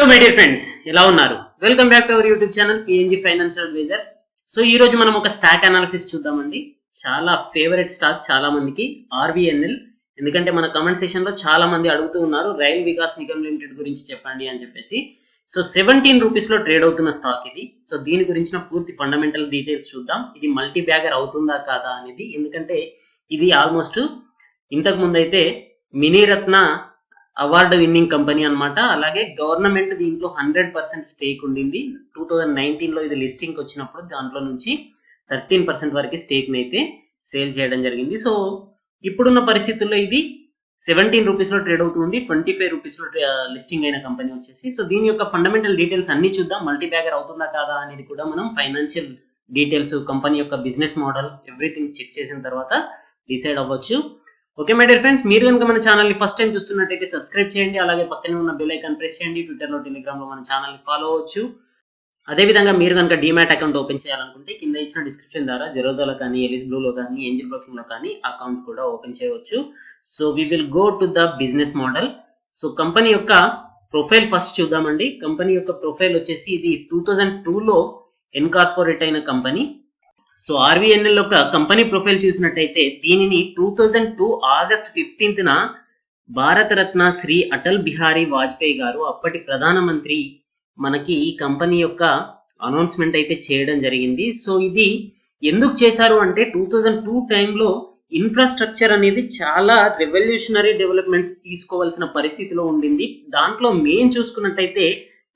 My dear friends, ఎలా ఉన్నారు? Welcome back to our YouTube channel PNG financial advisor. So ఈ రోజు మనం ఒక స్టాక్ అనాలిసిస్ చూద్దామండి. చాలా ఫేవరెట్ స్టాక్ చాలా మందికి ఆర్వీఎన్ఎల్. ఎందుకంటే మన కమెంట్ సెషన్ లో చాలా మంది అడుగుతూ ఉన్నారు రైల్ వికాస్ నిగమ్ లిమిటెడ్ గురించి చెప్పండి అని చెప్పేసి. సో 17 రూపీస్ లో ట్రేడ్ అవుతున్న స్టాక్ ఇది. సో దీని గురించిన పూర్తి ఫండమెంటల్ డీటెయిల్స్ చూద్దాం. ఇది మల్టీ బ్యాగర్ అవుతుందా కాదా అనేది. ఎందుకంటే ఇది ఆల్మోస్ట్ ఇంతకు ముందు అయితే మినీరత్న అవార్డు విన్నింగ్ కంపెనీ అన్నమాట. అలాగే గవర్నమెంట్ దీంట్లో 100% స్టేక్ ఉండింది. 2019 లో ఇది లిస్టింగ్ వచ్చినప్పుడు దాంట్లో నుంచి 13% వరకు స్టేక్ ని అయితే సేల్ చేయడం జరిగింది. సో ఇప్పుడున్న పరిస్థితుల్లో ఇది 17 రూపీస్ లో ట్రేడ్ అవుతుంది. 25 రూపీస్ లో లిస్టింగ్ అయిన కంపెనీ వచ్చేసి. సో దీని యొక్క ఫండమెంటల్ డీటెయిల్స్ అన్ని చూద్దాం. మల్టీ బ్యాగర్ అవుతుందా కాదా అనేది కూడా మనం ఫైనాన్షియల్ డీటెయిల్స్, కంపెనీ యొక్క బిజినెస్ మోడల్, ఎవ్రీథింగ్ చెక్ చేసిన తర్వాత డిసైడ్ అవ్వచ్చు. ఓకే మై డియర్ ఫ్రెండ్స్, మీరు కనుక మన ఛానల్ ని ఫస్ట్ టైం చూస్తున్నట్టయితే సబ్స్క్రైబ్ చేయండి. అలాగే పక్కనే ఉన్న బెల్ ఐకాన్ ప్రెస్ చేయండి. ట్విట్టర్ లో, టెలిగ్రామ్ లో మన ఛానల్ ని ఫాలో అవ్వచ్చు. అదేవిధంగా మీరు కనుక డీమ్యాట్ అకౌంట్ ఓపెన్ చేయాలనుకుంటే కింద ఇచ్చిన డిస్క్రిప్షన్ ద్వారా జెరోదాలో కానీ, ఎలిస్ బ్లూ లో కానీ, ఏంజిల్ బ్రోకింగ్ లో కానీ అకౌంట్ కూడా ఓపెన్ చేయవచ్చు. So we will go to the business model. So company యొక్క ప్రొఫైల్ ఫస్ట్ చూద్దామండి. కంపెనీ యొక్క ప్రొఫైల్ వచ్చేసి ఇది 2002 లో ఇన్కార్పొరేట్ అయిన కంపెనీ. సో ఆర్వీఎన్ఎల్ యొక్క కంపెనీ ప్రొఫైల్ చూసినట్టయితే దీనిని 2002 ఆగస్ట్ 15న భారతరత్న శ్రీ అటల్ బిహారీ వాజ్పేయి గారు, అప్పటి ప్రధానమంత్రి, మనకి ఈ కంపెనీ యొక్క అనౌన్స్మెంట్ అయితే చేయడం జరిగింది. సో ఇది ఎందుకు చేశారు అంటే 2002 టైంలో ఇన్ఫ్రాస్ట్రక్చర్ అనేది చాలా రెవల్యూషనరీ డెవలప్మెంట్స్ తీసుకోవాల్సిన పరిస్థితిలో ఉండింది. దాంట్లో మెయిన్ చూసుకున్నట్టయితే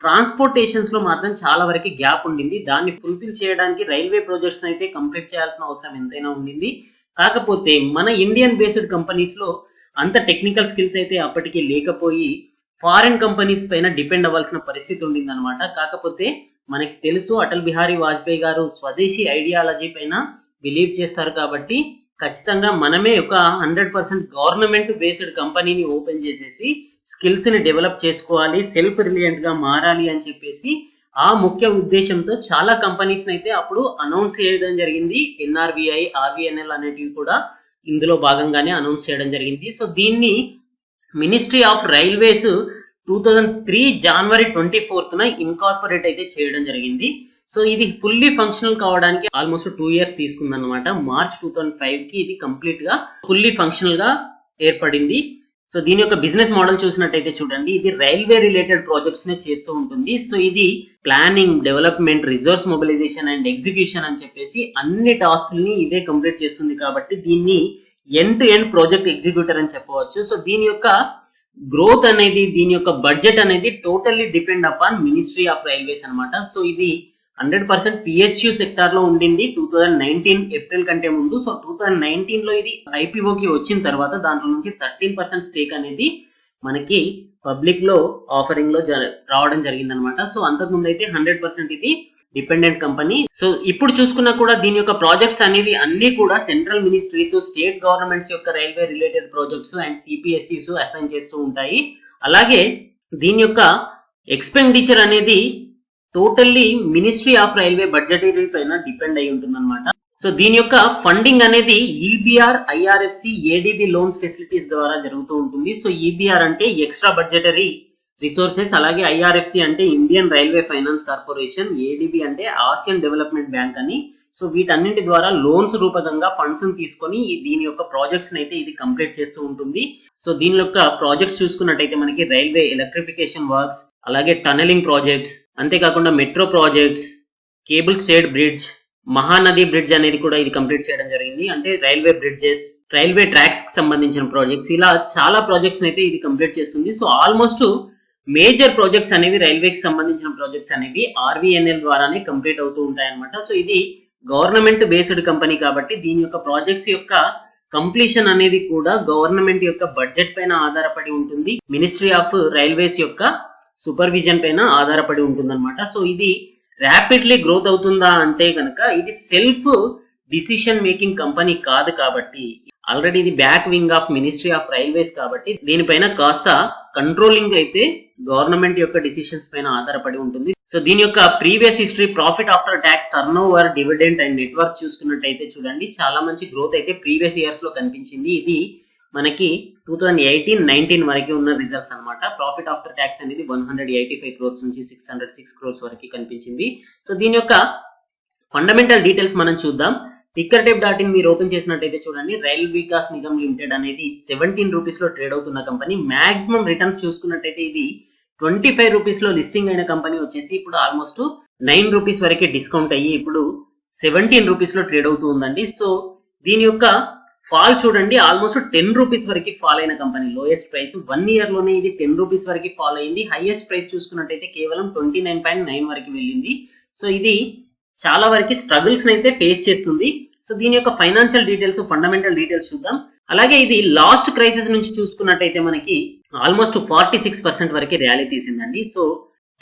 ట్రాన్స్పోర్టేషన్స్ లో మాత్రం చాలా వరకు గ్యాప్ ఉండింది. దాన్ని ఫుల్ఫిల్ చేయడానికి రైల్వే ప్రాజెక్ట్స్ అయితే కంప్లీట్ చేయాల్సిన అవసరం ఎంతైనా ఉండింది. కాకపోతే మన ఇండియన్ బేస్డ్ కంపెనీస్ లో అంత టెక్నికల్ స్కిల్స్ అయితే అప్పటికి లేకపోయి ఫారిన్ కంపెనీస్ పైన డిపెండ్ అవ్వాల్సిన పరిస్థితి ఉండింది అనమాట. కాకపోతే మనకి తెలుసు అటల్ బిహారీ వాజ్పేయి గారు స్వదేశీ ఐడియాలజీ పైన బిలీవ్ చేస్తారు కాబట్టి ఖచ్చితంగా మనమే ఒక 100% గవర్నమెంట్ బేస్డ్ కంపెనీని ఓపెన్ చేసేసి స్కిల్స్ ని డెవలప్ చేసుకోవాలి, సెల్ఫ్ రిలియంట్ గా మారాలి అని చెప్పేసి ఆ ముఖ్య ఉద్దేశంతో చాలా కంపెనీస్ అయితే అప్పుడు అనౌన్స్ చేయడం జరిగింది. ఎన్ఆర్బిఐ, ఆర్వీఎన్ఎల్ అనేటివి కూడా ఇందులో భాగంగానే అనౌన్స్ చేయడం జరిగింది. సో దీన్ని మినిస్ట్రీ ఆఫ్ రైల్వేస్ 2003 జనవరి 24న ఇన్కార్పొరేట్ అయితే చేయడం జరిగింది. సో ఇది ఫుల్లీ ఫంక్షనల్ కావడానికి ఆల్మోస్ట్ 2 years తీసుకుందన్నమాట. మార్చ్ 2005 కి ఇది కంప్లీట్ గా ఫుల్లీ ఫంక్షనల్ గా ఏర్పడింది. సో దీని యొక్క బిజినెస్ మోడల్ చూసినట్టయితే చూడండి, ఇది రైల్వే రిలేటెడ్ ప్రాజెక్ట్స్ నే చేస్తూ ఉంటుంది. సో ఇది planning, development, resource mobilization and execution అని చెప్పేసి అన్ని టాస్క్లని ఇదే కంప్లీట్ చేస్తుంది కాబట్టి దీన్ని end to end project executor అని చెప్పవచ్చు. సో దీని యొక్క గ్రోత్ అనేది, దీని యొక్క బడ్జెట్ అనేది totally depend upon ministry of railways అనమాట. సో ఇది 100% పిఎస్యు సెక్టార్ లో ఉండింది 2019 ఏప్రిల్ కంటే ముందు. సో 2019 లో ఇది ఐపీఓకి వచ్చిన తర్వాత దాంట్లో నుంచి 13% స్టేక్ అనేది మనకి పబ్లిక్ లో ఆఫరింగ్ లో రావడం జరిగింది అనమాట. సో అంతకుముందు అయితే 100% ఇది డిపెండెంట్ కంపెనీ. సో ఇప్పుడు చూసుకున్నా కూడా దీని యొక్క ప్రాజెక్ట్స్ అనేవి అన్ని కూడా సెంట్రల్ మినిస్ట్రీస్, స్టేట్ గవర్నమెంట్స్ యొక్క railway related projects and CPSEs assign చేస్తూ ఉంటాయి. అలాగే దీని యొక్క ఎక్స్పెండిచర్ అనేది totally ministry of railway budgetary పైన డిపెండ్ అయి ఉంటుంది అనమాట. సో దీని యొక్క ఫండింగ్ అనేది EBR, IRFC, ADB loans facilities ద్వారా జరుగుతూ ఉంటుంది. సో ఈబీఆర్ అంటే ఎక్స్ట్రా బడ్జెటరీ రిసోర్సెస్, అలాగే ఐఆర్ఎఫ్సి అంటే Indian railway finance corporation, ADB అంటే ఆసియన్ డెవలప్మెంట్ బ్యాంక్ అని. సో వీటన్నింటి ద్వారా లోన్స్ రూపకంగా ఫండ్స్ తీసుకొని దీని యొక్క ప్రాజెక్ట్స్ అయితే ఇది కంప్లీట్ చేస్తూ ఉంటుంది. సో దీని యొక్క ప్రాజెక్ట్స్ చూసుకున్నట్టయితే మనకి రైల్వే ఎలక్ట్రిఫికేషన్ వర్క్స్, అలాగే టనలింగ్ ప్రాజెక్ట్స్, అంతేకాకుండా metro projects, cable stayed bridge, Mahanadi bridge అనేది కూడా ఇది కంప్లీట్ చేయడం జరిగింది. అంటే రైల్వే బ్రిడ్జెస్, రైల్వే ట్రాక్స్ కి సంబంధించిన ప్రాజెక్ట్స్, ఇలా చాలా ప్రాజెక్ట్స్ అయితే ఇది కంప్లీట్ చేస్తుంది. సో ఆల్మోస్ట్ మేజర్ ప్రాజెక్ట్స్ అనేవి రైల్వేకి సంబంధించిన ప్రాజెక్ట్స్ అనేవి ఆర్వీఎన్ఎల్ ద్వారానే కంప్లీట్ అవుతూ ఉంటాయి అనమాట. సో ఇది గవర్నమెంట్ బేస్డ్ కంపెనీ కాబట్టి దీని యొక్క ప్రాజెక్ట్స్ యొక్క కంప్లీషన్ అనేది కూడా గవర్నమెంట్ యొక్క బడ్జెట్ పైన ఆధారపడి ఉంటుంది. మినిస్ట్రీ ఆఫ్ రైల్వేస్ యొక్క సూపర్విజన్ పైన ఆధారపడి ఉంటుంది అనమాట. సో ఇది ర్యాపిడ్లీ గ్రోత్ అవుతుందా అంటే కనుక ఇది సెల్ఫ్ డిసిషన్ మేకింగ్ కంపెనీ కాదు కాబట్టి, ఆల్రెడీ ఇది back wing of ministry of railways కాబట్టి దీనిపైన కాస్త కంట్రోలింగ్ అయితే గవర్నమెంట్ యొక్క డిసిషన్స్ పైన ఆధారపడి ఉంటుంది. సో దీని యొక్క previous history, profit after tax, turn over, dividend and network చూసుకున్నట్టయితే చూడండి చాలా మంచి గ్రోత్ అయితే ప్రీవియస్ ఇయర్స్ లో కనిపించింది. ఇది మనకి 2018-19 వరకు ఉన్న రిజల్ట్స్ అన్నమాట. ప్రాఫిట్ ఆఫ్టర్ ట్యాక్స్ అనేది 185 క్రోర్స్ నుంచి 606 క్రోర్స్ వరకు కనిపించింది. సో దీని యొక్క ఫండమెంటల్ డీటెయిల్స్ మనం చూద్దాం. tickertape.in మీరు ఓపెన్ చేసినట్టయితే చూడండి, రైల్ వికాస్ నిగమ్ లిమిటెడ్ అనేది 17 రూపీస్ లో ట్రేడ్ అవుతున్న కంపెనీ. మాక్సిమం రిటర్న్స్ చూసుకున్నట్టయితే ఇది 25 రూపీస్ లో లిస్టింగ్ అయిన కంపెనీ వచ్చేసి ఇప్పుడు ఆల్మోస్ట్ 9 రూపీస్ వరకే డిస్కౌంట్ అయ్యి ఇప్పుడు 17 రూపీస్ లో ట్రేడ్ అవుతూ ఉందండి. సో దీని యొక్క ఫాల్ చూడండి, ఆల్మోస్ట్ 10 రూపీస్ వరకు ఫాల్ అయిన కంపెనీ. లోయెస్ట్ ప్రైస్ 1 ఇయర్ లోనే ఇది 10 రూపీస్ వరకు ఫాల్ అయింది. హైయెస్ట్ ప్రైస్ చూసుకున్నట్టయితే కేవలం 29.9 వరకు వెళ్ళింది. సో ఇది చాలా వరకు స్ట్రగుల్స్ అయితే ఫేస్ చేస్తుంది. సో దీని యొక్క ఫైనాన్షియల్ డీటెయిల్స్, ఫండమెంటల్ డీటెయిల్స్ చూద్దాం. అలాగే ఇది లాస్ట్ క్రైసిస్ నుంచి చూసుకున్నట్టయితే మనకి ఆల్మోస్ట్ 46% వరకు ర్యాలీ తీసిందండి. సో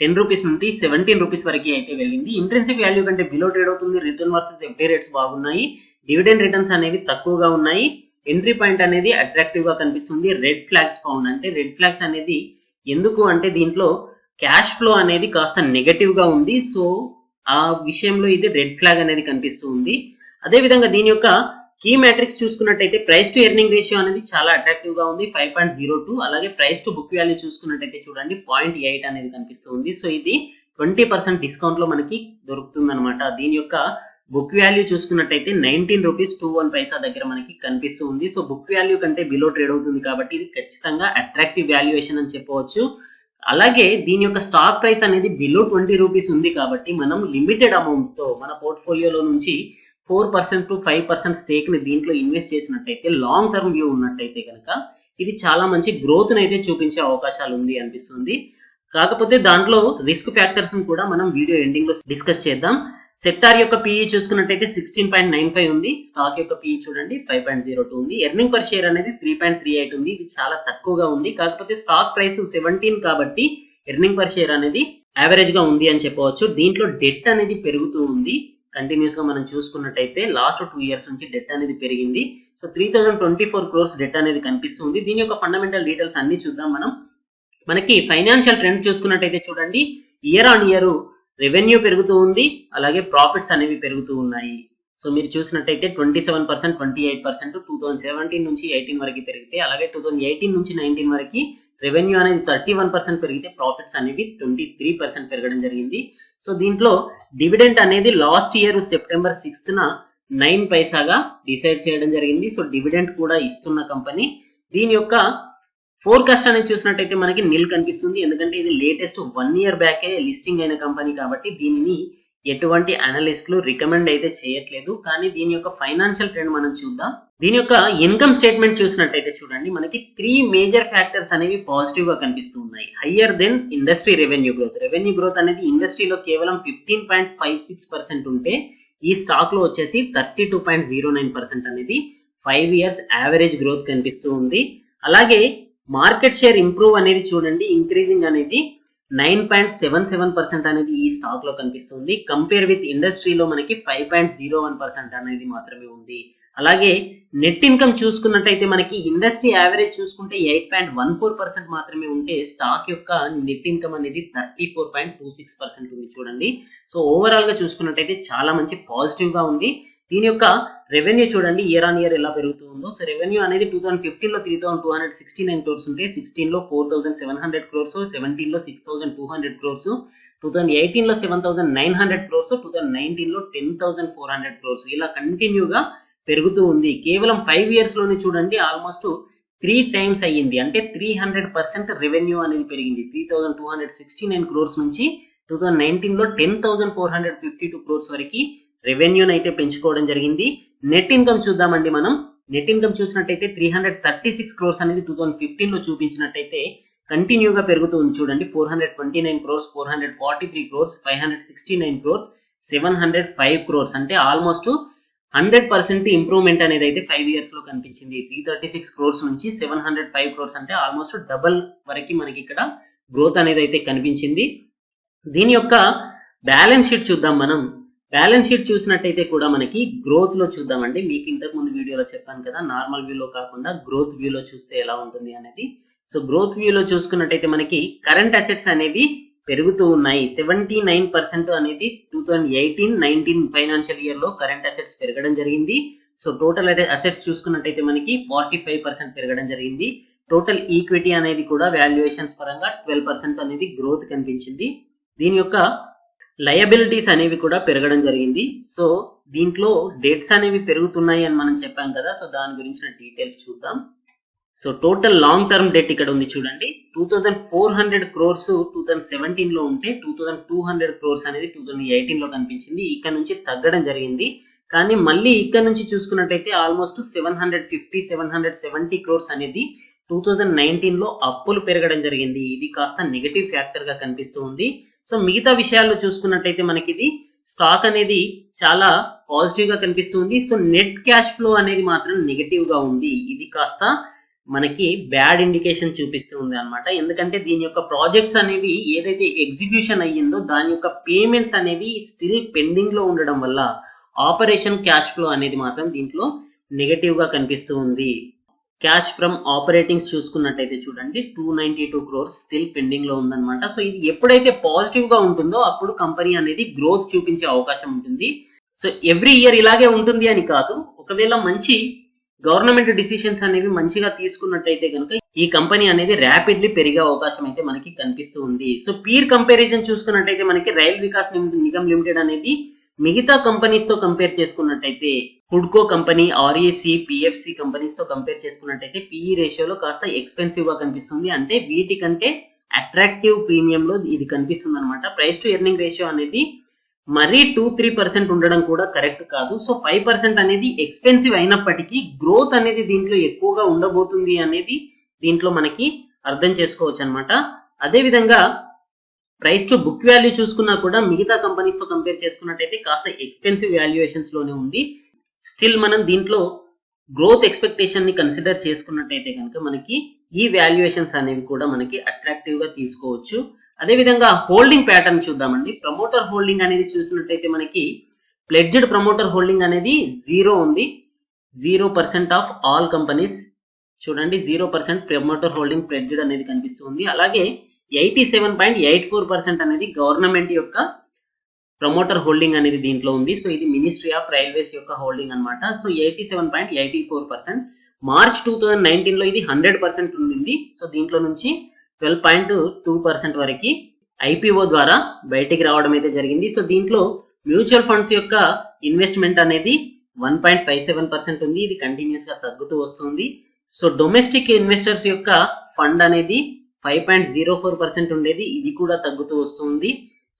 10 రూపీస్ నుండి 17 రూపీస్ వరకు అయితే వెళ్ళింది. ఇంట్రెన్సిక్ వాల్యూ కంటే బిలో ట్రేడ్ అవుతుంది. రిటర్న్ వర్సెస్ ఎఫ్డీ రేట్స్ బాగున్నాయి. డివిడెండ్ రిటర్న్స్ అనేవి తక్కువగా ఉన్నాయి. ఎంట్రీ పాయింట్ అనేది అట్రాక్టివ్ గా కనిపిస్తుంది. రెడ్ ఫ్లాగ్స్ ఫౌండ్, అంటే రెడ్ ఫ్లాగ్స్ అనేది ఎందుకు అంటే దీంట్లో క్యాష్ ఫ్లో అనేది కాస్త నెగటివ్ గా ఉంది. సో ఆ విషయంలో ఇది రెడ్ ఫ్లాగ్ అనేది కనిపిస్తూ ఉంది. అదే విధంగా దీని యొక్క కీ మ్యాట్రిక్స్ చూసుకున్నట్టయితే ప్రైస్ టు ఎర్నింగ్ రేషియో అనేది చాలా అట్రాక్టివ్ గా ఉంది, 5.02. అలాగే ప్రైస్ టు బుక్ వాల్యూ చూసుకున్నట్టయితే చూడండి 0.8 అనేది కనిపిస్తూ ఉంది. సో ఇది 20% డిస్కౌంట్ లో మనకి దొరుకుతుంది అనమాట. దీని యొక్క బుక్ వాల్యూ చూసుకున్నట్టయితే 19 రూపీస్ 21 పైసా దగ్గర మనకి కనిపిస్తూ ఉంది. సో బుక్ వాల్యూ కంటే బిలో ట్రేడ్ అవుతుంది కాబట్టి ఇది ఖచ్చితంగా అట్రాక్టివ్ వాల్యుయేషన్ అని చెప్పవచ్చు. అలాగే దీని యొక్క స్టాక్ ప్రైస్ అనేది బిలో 20 రూపీస్ ఉంది కాబట్టి మనం లిమిటెడ్ అమౌంట్ తో మన పోర్ట్ఫోలియోలో నుంచి 4% to 5% స్టేక్ ని దీంట్లో ఇన్వెస్ట్ చేసినట్టయితే, లాంగ్ టర్మ్ వ్యూ ఉన్నట్టయితే కనుక ఇది చాలా మంచి గ్రోత్ అయితే చూపించే అవకాశాలు ఉంది అనిపిస్తుంది. కాకపోతే దాంట్లో రిస్క్ ఫ్యాక్టర్స్ కూడా మనం వీడియో ఎండింగ్ లో డిస్కస్ చేద్దాం. సెక్టార్ యొక్క పీఈ చూసుకున్నట్టయితే 16.95 ఉంది. స్టాక్ యొక్క పీఈ చూడండి 5.02 ఉంది. ఎర్నింగ్ పర్ షేర్ అనేది 3.38 ఉంది. ఇది చాలా తక్కువగా ఉంది. కాకపోతే స్టాక్ ప్రైస్ 17 కాబట్టి ఎర్నింగ్ పర్ షేర్ అనేది యావరేజ్ గా ఉంది అని చెప్పవచ్చు. దీంట్లో డెట్ అనేది పెరుగుతూ ఉంది. కంటిన్యూస్ గా మనం చూసుకున్నట్టయితే లాస్ట్ 2 ఇయర్స్ నుంచి డెట్ అనేది పెరిగింది. సో 3024 క్రోర్స్ డెట్ అనేది కనిపిస్తుంది. దీని యొక్క ఫండమెంటల్ డీటెయిల్స్ అన్ని చూద్దాం మనం. మనకి ఫైనాన్షియల్ ట్రెండ్ చూసుకున్నట్టయితే చూడండి, ఇయర్ ఆన్ ఇయర్ రెవెన్యూ పెరుగుతూ ఉంది, అలాగే ప్రాఫిట్స్ అనేవి పెరుగుతూ ఉన్నాయి. సో మీరు చూసినట్టయితే 27%, 28% 2017 నుంచి 18 వరకు పెరిగితే, అలాగే 2018 నుంచి 19 వరకు రెవెన్యూ అనేది 31% పెరిగితే ప్రాఫిట్స్ అనేవి 23% పెరగడం జరిగింది. సో దీంట్లో డివిడెంట్ అనేది లాస్ట్ ఇయర్ సెప్టెంబర్ 6th 9 పైసాగా డిసైడ్ చేయడం జరిగింది. సో డివిడెంట్ కూడా ఇస్తున్న కంపెనీ. దీని యొక్క ఫోర్కాస్ట్ అనేది చూసినట్టయితే మనకి నిల్ కనిపిస్తుంది, ఎందుకంటే ఇది లేటెస్ట్ 1 ఇయర్ బ్యాకే లిస్టింగ్ అయిన కంపెనీ కాబట్టి దీనిని ఎటువంటి అనలిస్టులు రికమెండ్ అయితే చేయట్లేదు. కానీ దీని యొక్క ఫైనాన్షియల్ ట్రెండ్ మనం చూద్దాం. దీని యొక్క ఇన్కమ్ స్టేట్మెంట్ చూసినట్టయితే చూడండి, మనకి 3 మేజర్ ఫ్యాక్టర్స్ అనేవి పాజిటివ్ గా కనిపిస్తూ ఉన్నాయి. Higher than industry revenue growth. Revenue growth అనేది ఇండస్ట్రీలో కేవలం 15.56% ఉంటే ఈ స్టాక్ లో వచ్చేసి 32.09% అనేది 5 ఇయర్స్ యావరేజ్ గ్రోత్ కనిపిస్తూ ఉంది. అలాగే మార్కెట్ షేర్ ఇంప్రూవ్ అనేది చూడండి, ఇంక్రీజింగ్ అనేది 9.77% అనేది ఈ స్టాక్ లో కనిపిస్తుంది. కంపేర్ విత్ ఇండస్ట్రీలో మనకి 5.01% అనేది మాత్రమే ఉంది. అలాగే నెట్ ఇన్కమ్ చూసుకున్నట్టయితే మనకి ఇండస్ట్రీ యావరేజ్ చూసుకుంటే 8.14% మాత్రమే ఉంటే స్టాక్ యొక్క నెట్ ఇన్కమ్ అనేది 34.26% ఉంది చూడండి. సో ఓవరాల్ గా చూసుకున్నట్టయితే చాలా మంచి పాజిటివ్ గా ఉంది. దీని యొక్క రెవెన్యూ చూడండి ఇయర్ ఆన్ ఇయర్ ఎలా పెరుగుతూ ఉందో. సో రెవెన్యూ అనేది 2015 లో 3269 క్రోర్స్ ఉంటే 16 లో 4700 క్రోర్స్, 17 లో 6200 క్రోర్స్, 2018 లో 7900 క్రోర్స్, 2019 లో 10400 క్రోర్స్, ఇలా కంటిన్యూగా పెరుగుతూ ఉంది. కేవలం 5 ఇయర్స్ లోనే చూడండి ఆల్మోస్ట్ 3 టైమ్స్ అయ్యింది, అంటే 300% రెవెన్యూ అనేది పెరిగింది. 3269 క్రోర్స్ నుంచి 2019 లో 10452 క్రోర్స్ వరకు రెవెన్యూని అయితే పెంచుకోవడం జరిగింది. నెట్ ఇన్కమ్ చూద్దామండి మనం. నెట్ ఇన్కమ్ చూసినట్టయితే 336 క్రోర్స్ అనేది 2015 లో చూపించినట్టయితే కంటిన్యూగా పెరుగుతూ ఉంది చూడండి. 429 క్రోర్స్, 443 క్రోర్స్, 569 క్రోర్స్, 705 క్రోర్స్, అంటే ఆల్మోస్ట్ 100% ఇంప్రూవ్మెంట్ అనేది అయితే 5 ఇయర్స్ లో కనిపించింది. 336 క్రోర్స్ నుంచి 705 క్రోర్స్ అంటే ఆల్మోస్ట్ డబల్ వరకు మనకి ఇక్కడ గ్రోత్ అనేది అయితే కనిపించింది. దీని యొక్క బ్యాలెన్స్ షీట్ చూద్దాం మనం. బ్యాలెన్స్ షీట్ చూసినట్టయితే కూడా మనకి గ్రోత్ లో చూద్దామండి. మీకు ఇంతకు ముందు వీడియోలో చెప్పాను కదా, నార్మల్ వ్యూలో కాకుండా గ్రోత్ వ్యూలో చూస్తే ఎలా ఉంటుంది అనేది. సో గ్రోత్ వ్యూలో చూసుకున్నట్టయితే మనకి కరెంట్ అసెట్స్ అనేవి పెరుగుతూ ఉన్నాయి. 79% అనేది 2018-19 ఫైనాన్షియల్ ఇయర్ లో కరెంట్ అసెట్స్ పెరగడం జరిగింది. సో టోటల్ అసెట్స్ చూసుకున్నట్టయితే మనకి 45% పెరగడం జరిగింది. టోటల్ ఈక్విటీ అనేది కూడా వాల్యుయేషన్స్ పరంగా 12% అనేది గ్రోత్ కనిపించింది. దీని యొక్క లయబిలిటీస్ అనేవి కూడా పెరగడం జరిగింది. సో దీంట్లో డెట్స్ అనేవి పెరుగుతున్నాయి అని మనం చెప్పాం కదా, సో దాని గురించిన డీటెయిల్స్ చూద్దాం. So total long term debt ఇక్కడ ఉంది చూడండి. 2400 క్రోర్స్ 2017 లో ఉంటే 2200 క్రోర్స్ అనేది 2018 లో కనిపించింది. ఇక్కడ నుంచి తగ్గడం జరిగింది. కానీ మళ్ళీ ఇక్కడ నుంచి చూసుకున్నట్టయితే ఆల్మోస్ట్ 770 క్రోర్స్ అనేది 2019 లో అప్పులు పెరగడం జరిగింది. ఇది కాస్త నెగటివ్ ఫ్యాక్టర్ గా కనిపిస్తూ ఉంది. సో మిగతా విషయాల్లో చూసుకున్నట్టయితే మనకి ఇది స్టాక్ అనేది చాలా పాజిటివ్ గా కనిపిస్తుంది. సో నెట్ క్యాష్ ఫ్లో అనేది మాత్రం నెగటివ్ గా ఉంది. ఇది కాస్త మనకి బ్యాడ్ ఇండికేషన్ చూపిస్తూ ఉంది అనమాట. ఎందుకంటే దీని యొక్క ప్రాజెక్ట్స్ అనేవి ఏదైతే ఎగ్జిక్యూషన్ అయ్యిందో దాని యొక్క పేమెంట్స్ అనేవి స్టిల్ పెండింగ్ లో ఉండడం వల్ల ఆపరేషన్ క్యాష్ ఫ్లో అనేది మాత్రం దీంట్లో నెగటివ్ గా కనిపిస్తూ ఉంది. క్యాష్ ఫ్రమ్ ఆపరేటింగ్స్ చూసుకున్నట్టయితే చూడండి 292 క్రోర్స్ స్టిల్ పెండింగ్ లో ఉందన్నమాట. సో ఇది ఎప్పుడైతే పాజిటివ్ గా ఉంటుందో అప్పుడు కంపెనీ అనేది గ్రోత్ చూపించే అవకాశం ఉంటుంది. సో ఎవ్రీ ఇయర్ ఇలాగే ఉంటుంది అని కాదు. ఒకవేళ మంచి గవర్నమెంట్ డిసిషన్స్ అనేవి మంచిగా తీసుకున్నట్టయితే కనుక ఈ కంపెనీ అనేది ర్యాపిడ్లీ పెరిగే అవకాశం అయితే మనకి కనిపిస్తూ ఉంది. సో పీర్ కంపారిజన్ చూసుకున్నట్టయితే మనకి రైల్ వికాస్ నిగమ్ లిమిటెడ్ అనేది మిగతా కంపెనీస్ తో కంపేర్ చేసుకున్నట్టయితే హుడ్కో కంపెనీ, ఆర్ఈసి, పిఎఫ్సి కంపెనీస్ తో కంపేర్ చేసుకున్నట్టయితే పిఈ రేషియోలో కాస్త ఎక్స్పెన్సివ్ గా కనిపిస్తుంది. అంటే వీటికంటే అట్రాక్టివ్ ప్రీమియం లో ఇది కనిపిస్తుంది అనమాట. ప్రైస్ టు ఎర్నింగ్ రేషియో అనేది మరీ 2-3% ఉండడం కూడా కరెక్ట్ కాదు. సో 5% అనేది ఎక్స్పెన్సివ్ అయినప్పటికీ గ్రోత్ అనేది దీంట్లో ఎక్కువగా ఉండబోతుంది అనేది దీంట్లో మనకి అర్థం చేసుకోవచ్చు అనమాట. అదే విధంగా ప్రైస్ టు బుక్ వాల్యూ చూసుకున్నా కూడా మిగతా కంపెనీస్ తో కంపేర్ చేసుకున్నట్టయితే కాస్త ఎక్స్పెన్సివ్ వాల్యుయేషన్స్ లోనే ఉంది. స్టిల్ మనం దీంట్లో గ్రోత్ ఎక్స్పెక్టేషన్ ని కన్సిడర్ చేసుకున్నట్టయితే కనుక మనకి ఈ వాల్యుయేషన్స్ అనేవి కూడా మనకి అట్రాక్టివ్ గా తీసుకోవచ్చు. అదే విధంగా హోల్డింగ్ ప్యాటర్న్ చూద్దామండి. ప్రమోటర్ హోల్డింగ్ అనేది చూసినట్టయితే మనకి ప్లెడ్జ్డ్ ప్రమోటర్ హోల్డింగ్ అనేది 0 ఉంది. 0% ఆఫ్ ఆల్ కంపెనీస్ చూడండి 0% ప్రమోటర్ హోల్డింగ్ ప్లెడ్జ్డ్ అనేది కనిపిస్తుంది. అలాగే 87.84% అనేది గవర్నమెంట్ యొక్క ప్రమోటర్ హోల్డింగ్ అనేది దీంట్లో ఉంది. సో ఇది మినిస్ట్రీ ఆఫ్ రైల్వేస్ యొక్క హోల్డింగ్ అనమాట. సో 87.84%. మార్చ్ 2019 లో ఇది 100% ఉండింది. సో దీంట్లో నుంచి 12.2% వరకు ఐపీఓ ద్వారా బయటికి రావడం అయితే జరిగింది. సో దీంట్లో మ్యూచువల్ ఫండ్స్ యొక్క ఇన్వెస్ట్మెంట్ అనేది 1.57% ఉంది. ఇది కంటిన్యూస్ గా తగ్గుతూ వస్తుంది. సో డొమెస్టిక్ ఇన్వెస్టర్స్ యొక్క ఫండ్ అనేది 5.04% ఉండేది. ఇది కూడా తగ్గుతూ వస్తుంది.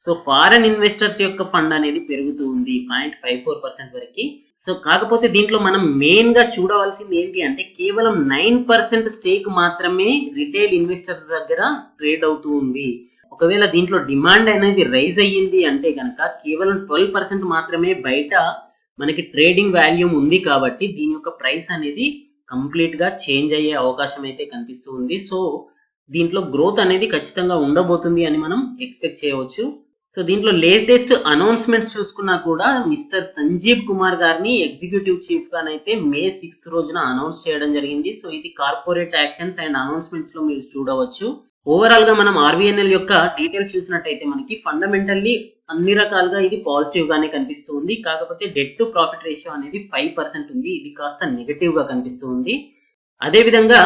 సో ఫారెన్ ఇన్వెస్టర్స్ యొక్క ఫండ్ అనేది పెరుగుతూ ఉంది 0.54% వరకు. సో కాకపోతే దీంట్లో మనం మెయిన్ గా చూడవలసింది ఏంటి అంటే కేవలం 9% స్టేక్ మాత్రమే రిటైల్ ఇన్వెస్టర్ దగ్గర ట్రేడ్ అవుతూ ఉంది. ఒకవేళ దీంట్లో డిమాండ్ అనేది రైజ్ అయ్యింది అంటే కనుక కేవలం 12% మాత్రమే బయట మనకి ట్రేడింగ్ వాల్యూమ్ ఉంది. కాబట్టి దీని యొక్క ప్రైస్ అనేది కంప్లీట్ గా చేంజ్ అయ్యే అవకాశం అయితే కనిపిస్తూ ఉంది. సో దీంట్లో గ్రోత్ అనేది ఖచ్చితంగా ఉండబోతుంది అని మనం ఎక్స్పెక్ట్ చేయవచ్చు. సో దీంట్లో లేటెస్ట్ అనౌన్స్మెంట్స్ చూసుకున్నా కూడా మిస్టర్ సంజీవ్ కుమార్ గారిని ఎగ్జిక్యూటివ్ చీఫ్ గానైతే May 6 రోజున అనౌన్స్ చేయడం జరిగింది. సో ఇది కార్పొరేట్ యాక్షన్స్ అండ్ అనౌన్స్మెంట్స్ లో మీరు చూడవచ్చు. ఓవరాల్ గా మనం ఆర్వీఎన్ఎల్ యొక్క డీటెయిల్స్ చూసినట్టయితే మనకి ఫండమెంటల్లీ అన్ని రకాలుగా ఇది పాజిటివ్ గానే కనిపిస్తూ ఉంది. కాకపోతే డెట్ టు ప్రాఫిట్ రేషియో అనేది 5% ఉంది. ఇది కాస్త నెగటివ్ గా కనిపిస్తూ ఉంది. అదే విధంగా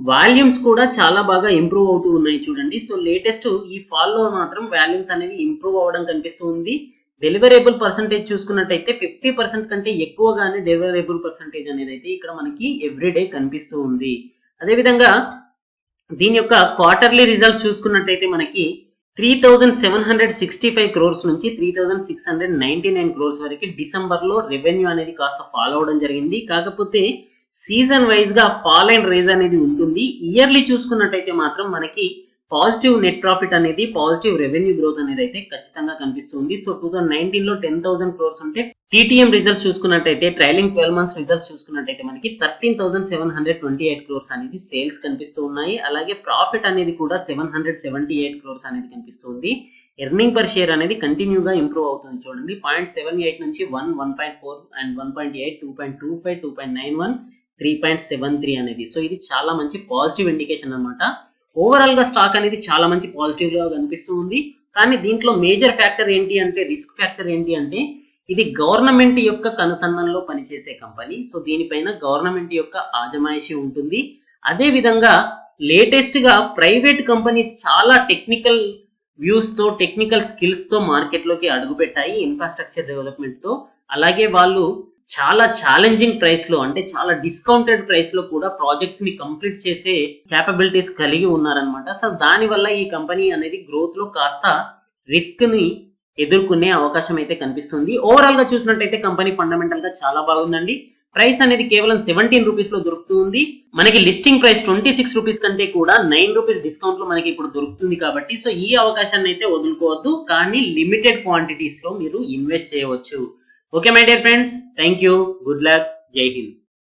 వాల్యూమ్స్ కూడా చాలా బాగా ఇంప్రూవ్ అవుతూ ఉన్నాయి చూడండి. సో లేటెస్ట్ ఈ ఫాల్ లో మాత్రం వాల్యూమ్స్ అనేవి ఇంప్రూవ్ అవ్వడం కనిపిస్తూ ఉంది. డెలివరబుల్ పర్సంటేజ్ చూసుకున్నట్టయితే 50% కంటే ఎక్కువగానే డెలివరబుల్ పర్సంటేజ్ అనేది అయితే ఇక్కడ మనకి ఎవ్రీడే కనిపిస్తూ ఉంది. అదే విధంగా దీని యొక్క క్వార్టర్లీ రిజల్ట్స్ చూసుకున్నట్టయితే మనకి 3765 క్రోర్స్ నుంచి 3699 క్రోర్స్ వరకు డిసెంబర్ లో రెవెన్యూ అనేది కాస్త ఫాల్ అవడం జరిగింది. కాకపోతే సీజన్ వైజ్ గా ఫాల్ అండ్ రైజ్ అనేది ఉంటుంది. ఇయర్లీ చూసుకున్నట్టయితే మాత్రం మనకి పాజిటివ్ నెట్ ప్రాఫిట్ అనేది, పాజిటివ్ రెవెన్యూ గ్రోత్ అనేది అయితే ఖచ్చితంగా కనిపిస్తుంది. సో 2019 లో 10,000 క్రోర్స్ ఉంటే టీటీఎం రిజల్ట్స్ చూసుకున్నట్టయితే ట్రైలింగ్ 12 మంత్స్ రిజల్ట్స్ చూసుకున్నట్టయితే మనకి 13,728 క్రోర్స్ అనేది సేల్స్ కనిపిస్తూ ఉన్నాయి. అలాగే ప్రాఫిట్ అనేది కూడా 778 క్రోర్స్ అనేది కనిపిస్తుంది. ఎర్నింగ్ పర్ షేర్ అనేది కంటిన్యూగా ఇంప్రూవ్ అవుతుంది చూడండి. 0.78 నుంచి 1.4 అండ్ 1.8, 2.25, 2.91, 3.73 అనేది. సో ఇది చాలా మంచి పాజిటివ్ ఇండికేషన్ అనమాట. ఓవరాల్ గా స్టాక్ అనేది చాలా మంచి పాజిటివ్ గా కనిపిస్తూ ఉంది. కానీ దీంట్లో మేజర్ ఫ్యాక్టర్ ఏంటి అంటే, రిస్క్ ఫ్యాక్టర్ ఏంటి అంటే ఇది గవర్నమెంట్ యొక్క కనుసన్నల్లో పనిచేసే కంపెనీ. సో దీనిపైన గవర్నమెంట్ యొక్క ఆజమాయిషి ఉంటుంది. అదే విధంగా లేటెస్ట్ గా ప్రైవేట్ కంపెనీస్ చాలా టెక్నికల్ వ్యూస్ తో, టెక్నికల్ స్కిల్స్ తో మార్కెట్ లోకి అడుగుపెట్టాయి ఇన్ఫ్రాస్ట్రక్చర్ డెవలప్మెంట్ తో. అలాగే వాళ్ళు చాలా ఛాలెంజింగ్ ప్రైస్ లో, అంటే చాలా డిస్కౌంటెడ్ ప్రైస్ లో కూడా ప్రాజెక్ట్స్ ని కంప్లీట్ చేసే క్యాపబిలిటీస్ కలిగి ఉన్నారనమాట. సో దాని వల్ల ఈ కంపెనీ అనేది గ్రోత్ లో కాస్త రిస్క్ ని ఎదుర్కొనే అవకాశం అయితే కనిపిస్తుంది. ఓవరాల్ గా చూసినట్టయితే కంపెనీ ఫండమెంటల్ గా చాలా బాగుందండి. ప్రైస్ అనేది కేవలం 17 రూపీస్ లో దొరుకుతుంది. మనకి లిస్టింగ్ ప్రైస్ 26 రూపీస్ కంటే కూడా 9 రూపీస్ డిస్కౌంట్ లో మనకి ఇప్పుడు దొరుకుతుంది కాబట్టి సో ఈ అవకాశాన్ని అయితే వదులుకోవద్దు, కానీ లిమిటెడ్ క్వాంటిటీస్ లో మీరు ఇన్వెస్ట్ చేయవచ్చు. Okay my dear friends, thank you, good luck, జై హింద్.